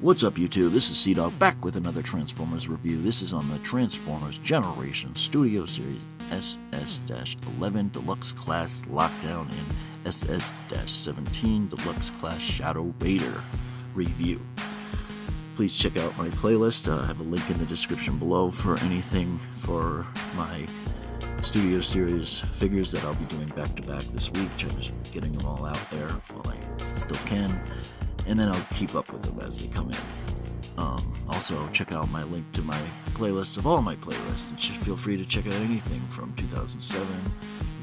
What's up, YouTube? This is Cdog back with another Transformers review. This is on the Transformers Generation Studio Series SS-11 Deluxe Class Lockdown and SS-17 Deluxe Class ShadowRaider review. Please check out my playlist. I have a link in the description below for anything for my Studio Series figures that I'll be doing back-to-back this week. I'm just getting them all out there while I still can. And then I'll keep up with them as they come in. Also, check out my link to my playlist of all my playlists. And feel free to check out anything from 2007,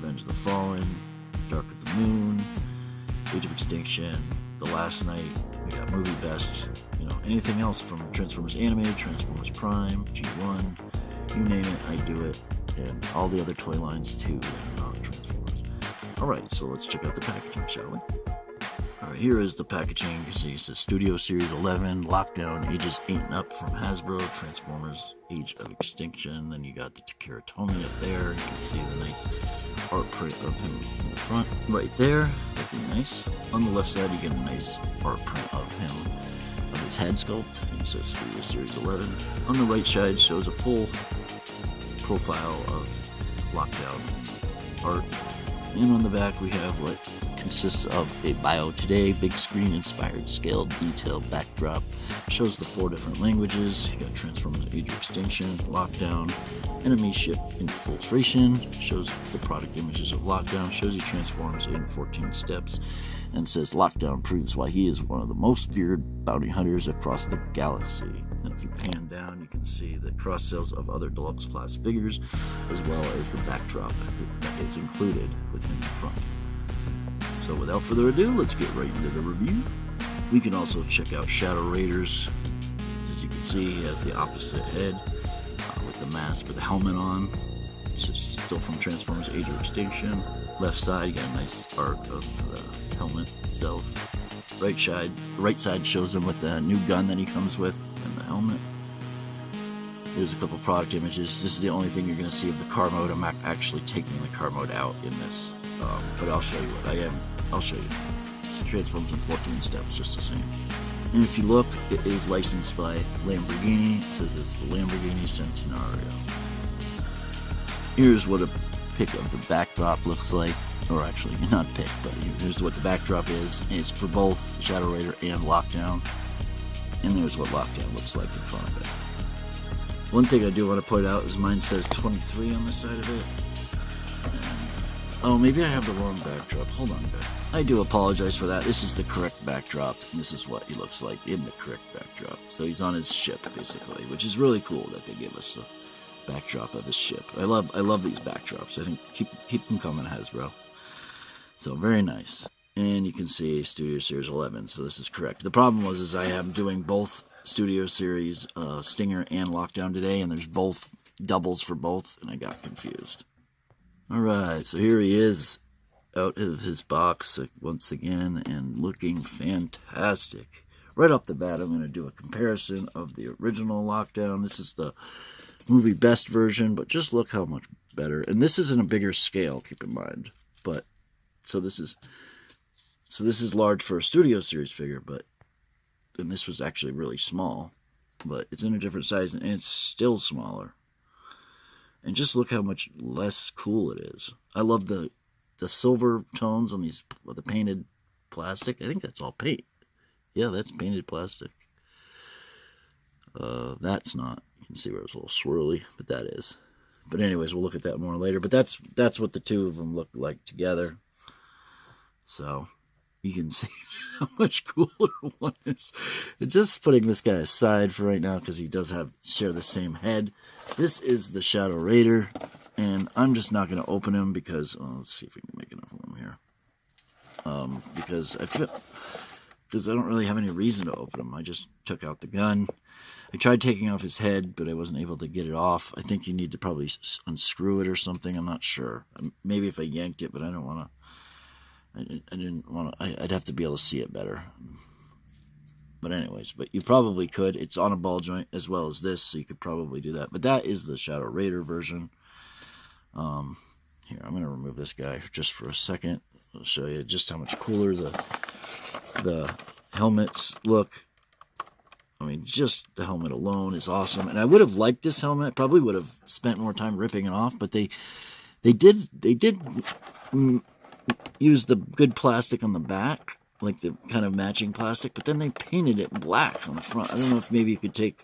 Revenge of the Fallen, Dark of the Moon, Age of Extinction, The Last Night, we got Movie Best, you know, anything else from Transformers Animated, Transformers Prime, G1, you name it, I do it. And all the other toy lines too, Transformers. Alright, so let's check out the packaging, shall we? Alright, here is the packaging. You can see it says Studio Series 11, Lockdown, ages 8 and up from Hasbro, Transformers, Age of Extinction. Then you got the TakaraTomy up there. You can see the nice art print of him in the front. Right there, looking nice. On the left side, you get a nice art print of him, of his head sculpt. It says Studio Series 11. On the right side shows a full profile of Lockdown art. And on the back, we have what consists of a bio today, big screen inspired scaled detailed backdrop, shows the 4 different languages. You got Transformers Age of Extinction, Lockdown, enemy ship infiltration, shows the product images of Lockdown, shows he transforms in 14 steps, and says Lockdown proves why he is one of the most feared bounty hunters across the galaxy. And if you pan down, you can see the cross sales of other deluxe class figures, as well as the backdrop that is included within the front. So without further ado, let's get right into the review. We can also check out ShadowRaider's. As you can see, he has the opposite head with the mask or the helmet on. It's just still from Transformers Age of Extinction. Left side, you got a nice art of the helmet itself. Right side shows him with the new gun that he comes with and the helmet. There's a couple product images. This is the only thing you're going to see of the car mode. I'm actually taking the car mode out in this. But I'll show you what I am. I'll show you. It transforms in 14 steps, just the same. And if you look, it is licensed by Lamborghini. It says it's the Lamborghini Centenario. Here's what a pic of the backdrop looks like. Or actually, not pic, but here's what the backdrop is. It's for both ShadowRaider and Lockdown. And there's what Lockdown looks like in front of it. One thing I do want to point out is mine says 23 on the side of it. Oh, maybe I have the wrong backdrop. Hold on, guys. I do apologize for that. This is the correct backdrop. This is what he looks like in the correct backdrop. So he's on his ship, basically, which is really cool that they give us a backdrop of his ship. I love these backdrops. I think keep them coming, Hasbro. So very nice. And you can see Studio Series 11. So this is correct. The problem is I am doing both Studio Series Stinger and Lockdown today, and there's both doubles for both, and I got confused. Alright, so here he is out of his box once again and looking fantastic. Right off the bat, I'm going to do a comparison of the original Lockdown. This is the movie best version, but just look how much better. And this is in a bigger scale, keep in mind. But so this is large for a Studio Series figure, and this was actually really small, but it's in a different size and it's still smaller. And just look how much less cool it is. I love the silver tones on these, the painted plastic. I think that's all paint. Yeah, that's painted plastic. That's not. You can see where it's a little swirly, but that is. But anyways, we'll look at that more later. But that's what the two of them look like together. So you can see how much cooler one is. It's just putting this guy aside for right now because he does share the same head. This is the ShadowRaider, and I'm just not going to open him because let's see if we can make enough room here. Because I don't really have any reason to open him. I just took out the gun. I tried taking off his head, but I wasn't able to get it off. I think you need to probably unscrew it or something. I'm not sure. Maybe if I yanked it, but I don't want to. I didn't want to. I'd have to be able to see it better. But anyways, but you probably could. It's on a ball joint as well as this, so you could probably do that. But that is the ShadowRaider version. Here, I'm going to remove this guy just for a second. I'll show you just how much cooler the helmets look. I mean, just the helmet alone is awesome. And I would have liked this helmet. Probably would have spent more time ripping it off, but they did use the good plastic on the back, like the kind of matching plastic, but then they painted it black on the front. I don't know if maybe you could take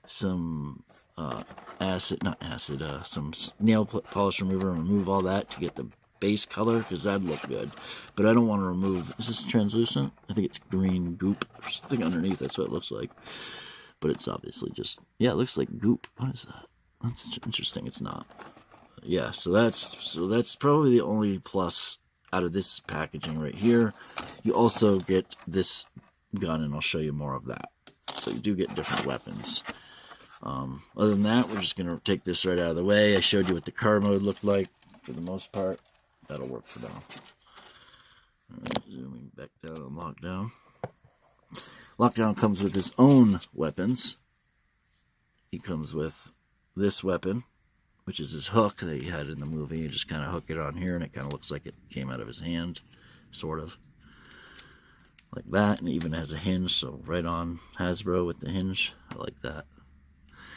some some nail polish remover and remove all that to get the base color, because that'd look good. But I don't want to remove, is this translucent? I think it's green goop or something underneath. That's what it looks like. But it's obviously just, yeah, it looks like goop. What is that? That's interesting. It's not. Yeah, so that's probably the only plus out of this packaging right here. You also get this gun, and I'll show you more of that. So you do get different weapons. Other than that, we're just going to take this right out of the way. I showed you what the car mode looked like for the most part. That'll work for now. All right, zooming back down on Lockdown. Lockdown comes with his own weapons. He comes with this weapon, which is his hook that he had in the movie. You just kind of hook it on here, and it kind of looks like it came out of his hand, sort of. Like that, and it even has a hinge, so right on Hasbro with the hinge. I like that.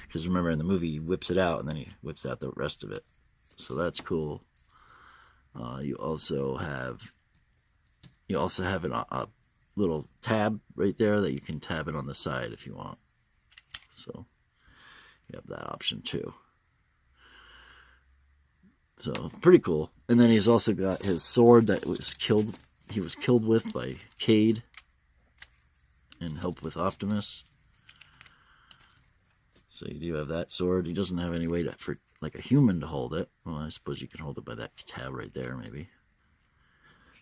Because remember, in the movie, he whips it out, and then he whips out the rest of it. So that's cool. You also have a little tab right there that you can tab it on the side if you want. So you have that option too. So pretty cool. And then he's also got his sword that he was killed with by Cade and helped with Optimus. So you do have that sword. He doesn't have any way for like a human to hold it. Well, I suppose you can hold it by that tab right there, maybe.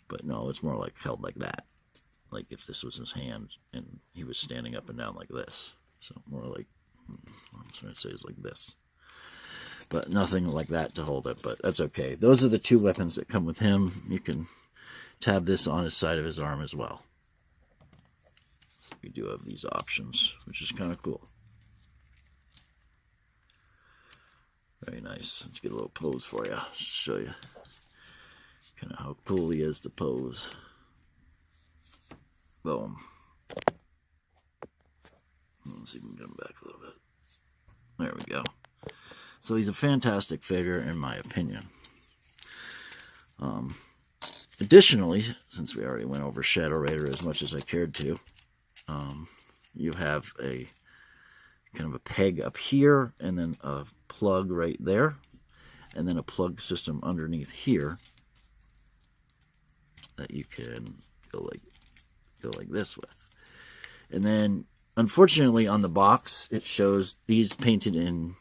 But no, it's more like held like that. Like if this was his hand and he was standing up and down like this. So more like, what I'm trying to say is like this. But nothing like that to hold it, but that's okay. Those are the two weapons that come with him. You can tab this on his side of his arm as well. So we do have these options, which is kind of cool. Very nice. Let's get a little pose for you. Show you kind of how cool he is to pose. Boom. Let's see if we can get him back a little bit. There we go. So he's a fantastic figure, in my opinion. Additionally, since we already went over ShadowRaider as much as I cared to, you have a kind of a peg up here, and then a plug right there, and then a plug system underneath here that you can go like this with. And then, unfortunately, on the box, it shows these painted in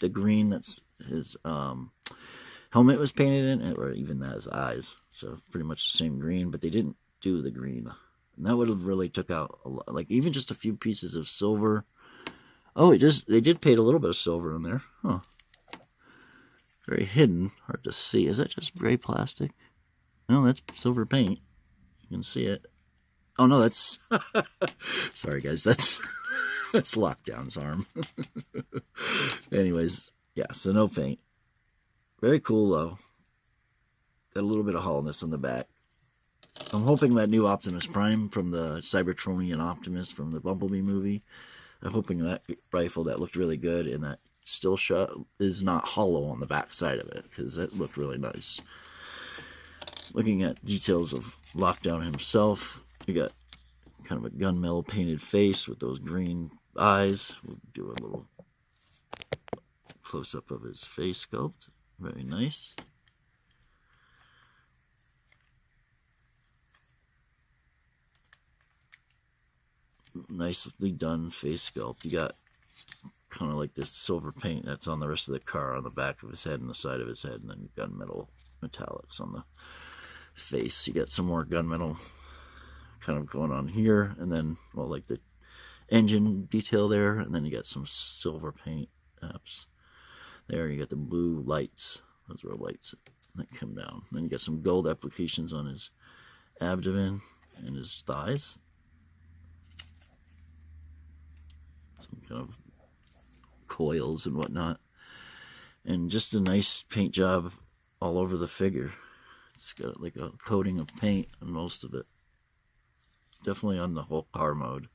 the green that's his helmet was painted in, or even that his eyes. So pretty much the same green, but they didn't do the green. And that would have really took out a lot, like even just a few pieces of silver. Oh, they did paint a little bit of silver in there. Huh. Very hidden, hard to see. Is that just gray plastic? No, that's silver paint. You can see it. Oh no, that's sorry guys, that's Lockdown's arm. Anyways, yeah, so no paint. Very cool though. Got a little bit of hollowness on the back. I'm hoping that new Optimus Prime from the Cybertronian and Optimus from the Bumblebee movie, I'm hoping that rifle that looked really good and that still shot is not hollow on the back side of it, because that looked really nice. Looking at details of Lockdown himself, you got kind of a gunmetal painted face with those green eyes. We'll do a little close-up of his face sculpt. Very nice. Nicely done face sculpt. You got kind of like this silver paint that's on the rest of the car on the back of his head and the side of his head, and then you've got metallics on the face. You got some more gunmetal kind of going on here, and then, well, like the engine detail there, and then you got some silver paint apps there. You got the blue lights. Those are lights that come down. Then you got some gold applications on his abdomen and his thighs. Some kind of coils and whatnot. And just a nice paint job all over the figure. It's got like a coating of paint on most of it. Definitely on the whole car mode.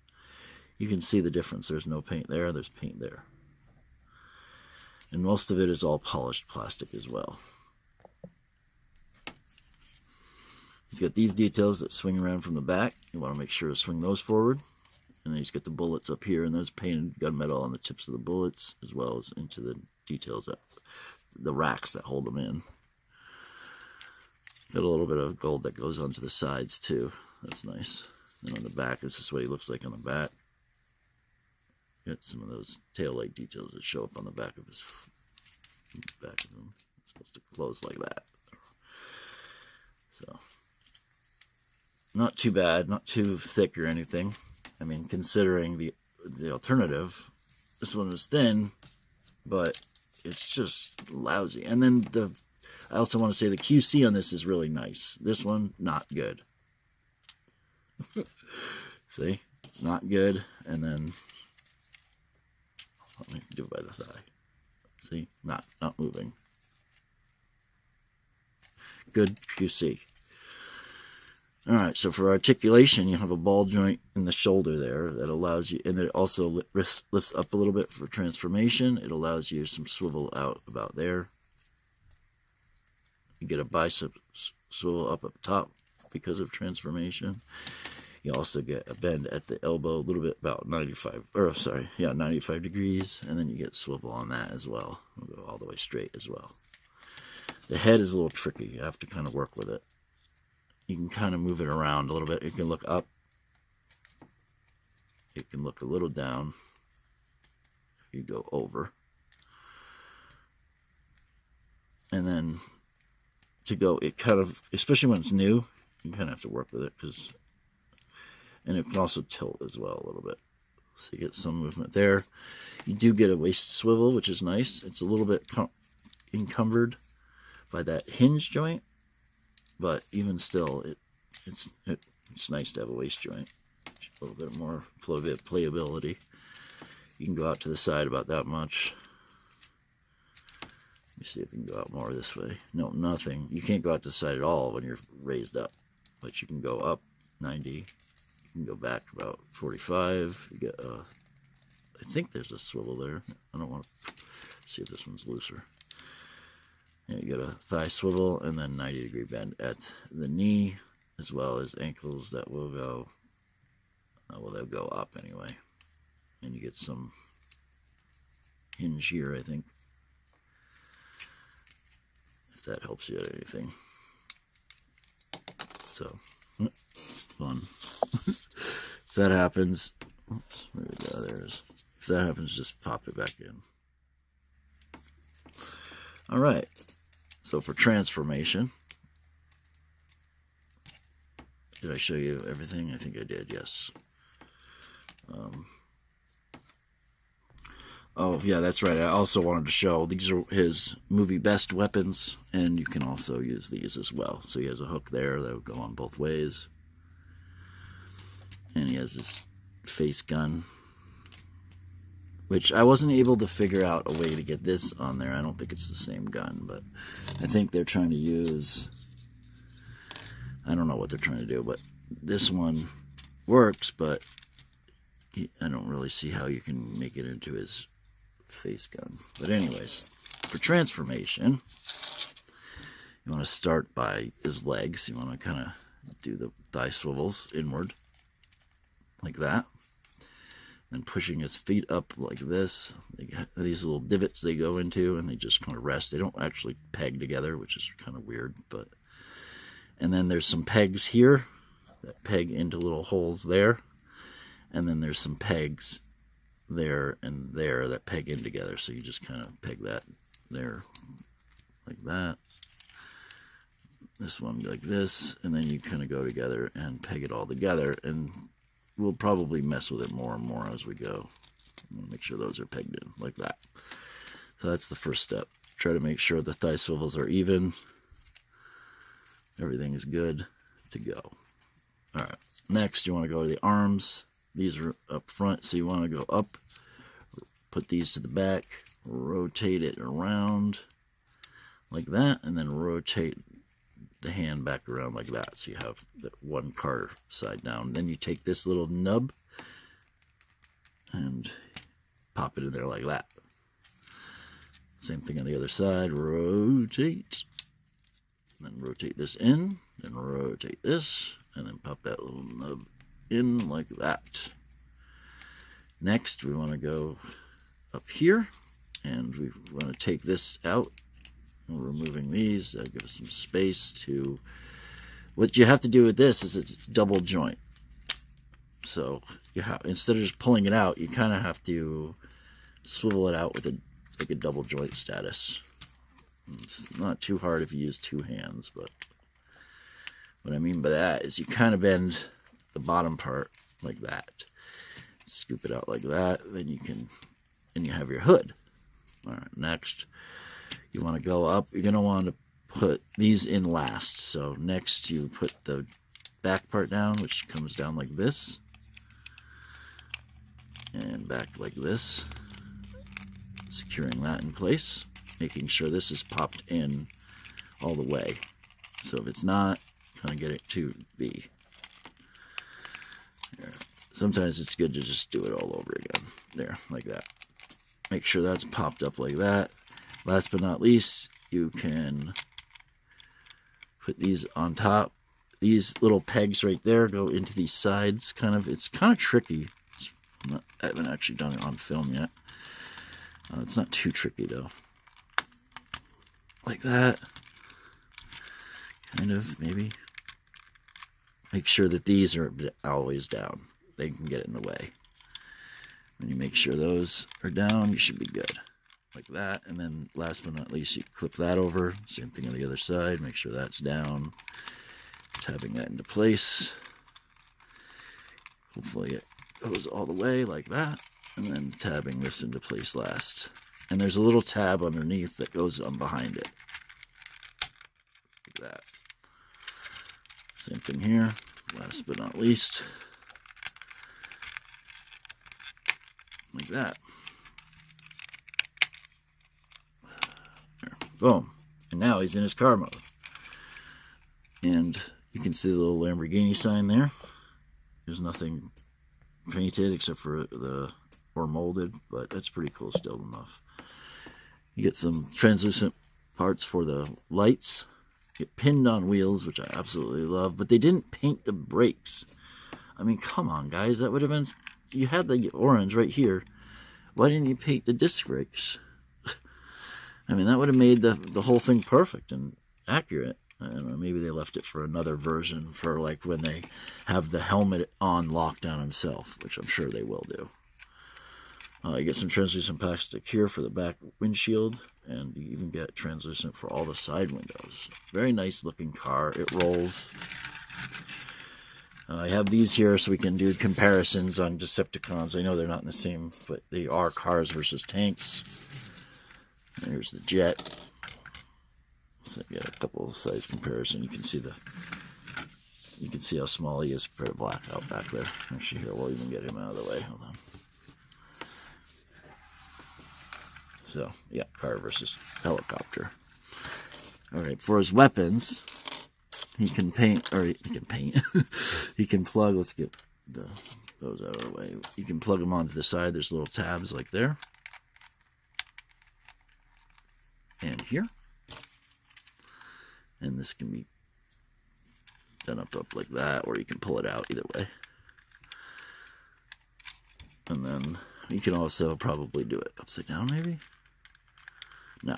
You can see the difference. There's no paint there, there's paint there. And most of it is all polished plastic as well. He's got these details that swing around from the back. You want to make sure to swing those forward. And then he's got the bullets up here, and there's painted gunmetal on the tips of the bullets, as well as into the details, that the racks that hold them in. Got a little bit of gold that goes onto the sides too. That's nice. And on the back, this is what he looks like on the back. Got some of those tail light details that show up on the back of his back of him. It's supposed to close like that. So, not too bad, not too thick or anything. I mean, considering the alternative, this one is thin, but it's just lousy. And then I also want to say the QC on this is really nice. This one, not good. See? Not good. And then, let me do it by the thigh. See? Not moving. Good QC. Alright, so for articulation, you have a ball joint in the shoulder there that allows you, and it also lifts up a little bit for transformation. It allows you some swivel out about there. You get a bicep swivel up top because of transformation. You also get a bend at the elbow, a little bit about 95 degrees, and then you get swivel on that as well. It'll go all the way straight as well. The head is a little tricky. You have to kind of work with it. You can kind of move it around a little bit. It can look up. It can look a little down. You go over. And then to go, it kind of, especially when it's new, you kind of have to work with it, and it can also tilt as well a little bit. So you get some movement there. You do get a waist swivel, which is nice. It's a little bit encumbered by that hinge joint. But even still, it's nice to have a waist joint. A little bit more playability. You can go out to the side about that much. Let me see if you can go out more this way. No, nothing. You can't go out to the side at all when you're raised up. But you can go up 90. You can go back about 45. You get I think there's a swivel there. I don't want to see if this one's looser. Yeah, you get a thigh swivel and then 90-degree bend at the knee, as well as ankles that will go, well, they'll go up anyway. And you get some hinge here, I think, if that helps you at anything. So, fun. If that happens, oops, where we go, there it is. If that happens, just pop it back in. All right, so for transformation, did I show you everything? I think I did, yes. Oh, yeah, that's right. I also wanted to show, these are his movie best weapons, and you can also use these as well. So he has a hook there that will go on both ways. And he has his face gun, which I wasn't able to figure out a way to get this on there. I don't think it's the same gun, but I think they're trying to use, I don't know what they're trying to do, but this one works, but I don't really see how you can make it into his face gun. But anyways, for transformation, you want to start by his legs. You want to kind of do the thigh swivels inward, like that. And pushing his feet up like this. These little divots they go into, and they just kind of rest. They don't actually peg together, which is kind of weird. But and then there's some pegs here that peg into little holes there. And then there's some pegs there and there that peg in together. So you just kind of peg that there like that. This one like this. And then you kind of go together and peg it all together. And we'll probably mess with it more and more as we go. Make sure those are pegged in like that. So that's the first step. Try to make sure the thigh swivels are even. Everything is good to go. All right. Next, you want to go to the arms. These are up front, so you want to go up, put these to the back, rotate it around like that, and then rotate the hand back around like that, so you have the one car side down. Then you take this little nub and pop it in there like that. Same thing on the other side. Rotate. And then rotate this in. Then rotate this. And then pop that little nub in like that. Next, we want to go up here. And we want to take this out. And we're removing these. That'll give us some space to... What you have to do with this is it's double joint. So you have, instead of just pulling it out, you kind of have to swivel it out with like a double joint status. It's not too hard if you use two hands, but what I mean by that is you kind of bend the bottom part like that. Scoop it out like that, then you can, and you have your hood. All right, next, you want to go up. You're going to want to put these in last. So next you put the back part down, which comes down like this, and back like this, securing that in place, making sure this is popped in all the way. So if it's not, kind of get it to be. There. Sometimes it's good to just do it all over again. There, like that. Make sure that's popped up like that. Last but not least, you can put these on top. These little pegs right there go into these sides. It's kind of tricky. I haven't actually done it on film yet. It's not too tricky though. Like that. Kind of, maybe. Make sure that these are always down. They can get in the way. When you make sure those are down, you should be good. Like that, and then last but not least, you clip that over. Same thing on the other side. Make sure that's down. Tabbing that into place. Hopefully it goes all the way like that, and then tabbing this into place last. And there's a little tab underneath that goes on behind it. Like that. Same thing here. Last but not least. Like that. Boom. And now he's in his car mode. And you can see the little Lamborghini sign there. There's nothing painted except for or molded, but that's pretty cool still enough. You get some translucent parts for the lights. Get pinned on wheels, which I absolutely love, but they didn't paint the brakes. I mean, come on, guys. That would have been... You had the orange right here. Why didn't you paint the disc brakes? I mean, that would have made the whole thing perfect and accurate. I don't know, maybe they left it for another version for like when they have the helmet on lockdown himself, which I'm sure they will do. You get some translucent plastic here for the back windshield, and you even get translucent for all the side windows. Very nice looking car. It rolls. I have these here so we can do comparisons on Decepticons. I know they're not in the same, but they are cars versus tanks. There's the jet. So I get a couple of size comparison. You can see how small he is compared to Blackout back there. Actually, here we'll even get him out of the way. Hold on. So yeah, car versus helicopter. All right, for his weapons, he can paint, or he can paint. He can plug. Let's get those out of the way. You can plug them onto the side. There's little tabs like there. And here. And this can be done up like that, or you can pull it out either way. And then you can also probably do it upside down, maybe? No,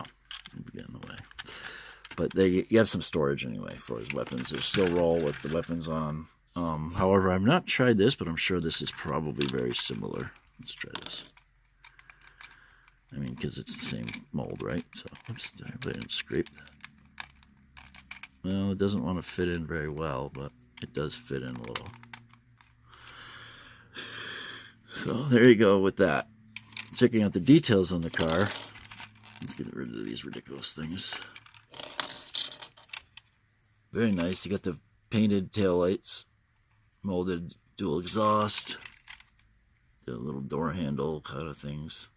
it'll get in the way. But you have some storage anyway for his weapons. They still roll with the weapons on. However, I've not tried this, but I'm sure this is probably very similar. Let's try this. I mean, because it's the same mold, right? So let's go ahead and scrape that. Well, it doesn't want to fit in very well, but it does fit in a little. So there you go with that. Checking out the details on the car. Let's get rid of these ridiculous things. Very nice. You got the painted taillights, molded dual exhaust, the little door handle kind of things.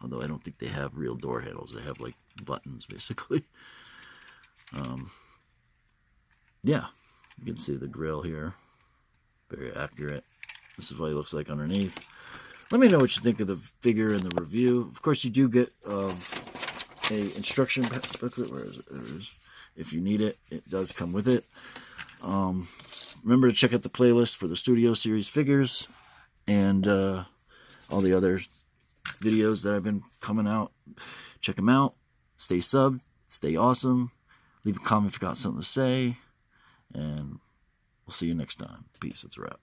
Although I don't think they have real door handles. They have like buttons, basically. Yeah, you can see the grill here. Very accurate. This is what he looks like underneath. Let me know what you think of the figure and the review. Of course, you do get a instruction booklet. Where is it? There it is. If you need it, it does come with it. Remember to check out the playlist for the Studio Series figures and all the other videos that have been coming out. Check them out. Stay subbed. Stay awesome. Leave a comment if you got something to say. And we'll see you next time. Peace. It's a wrap.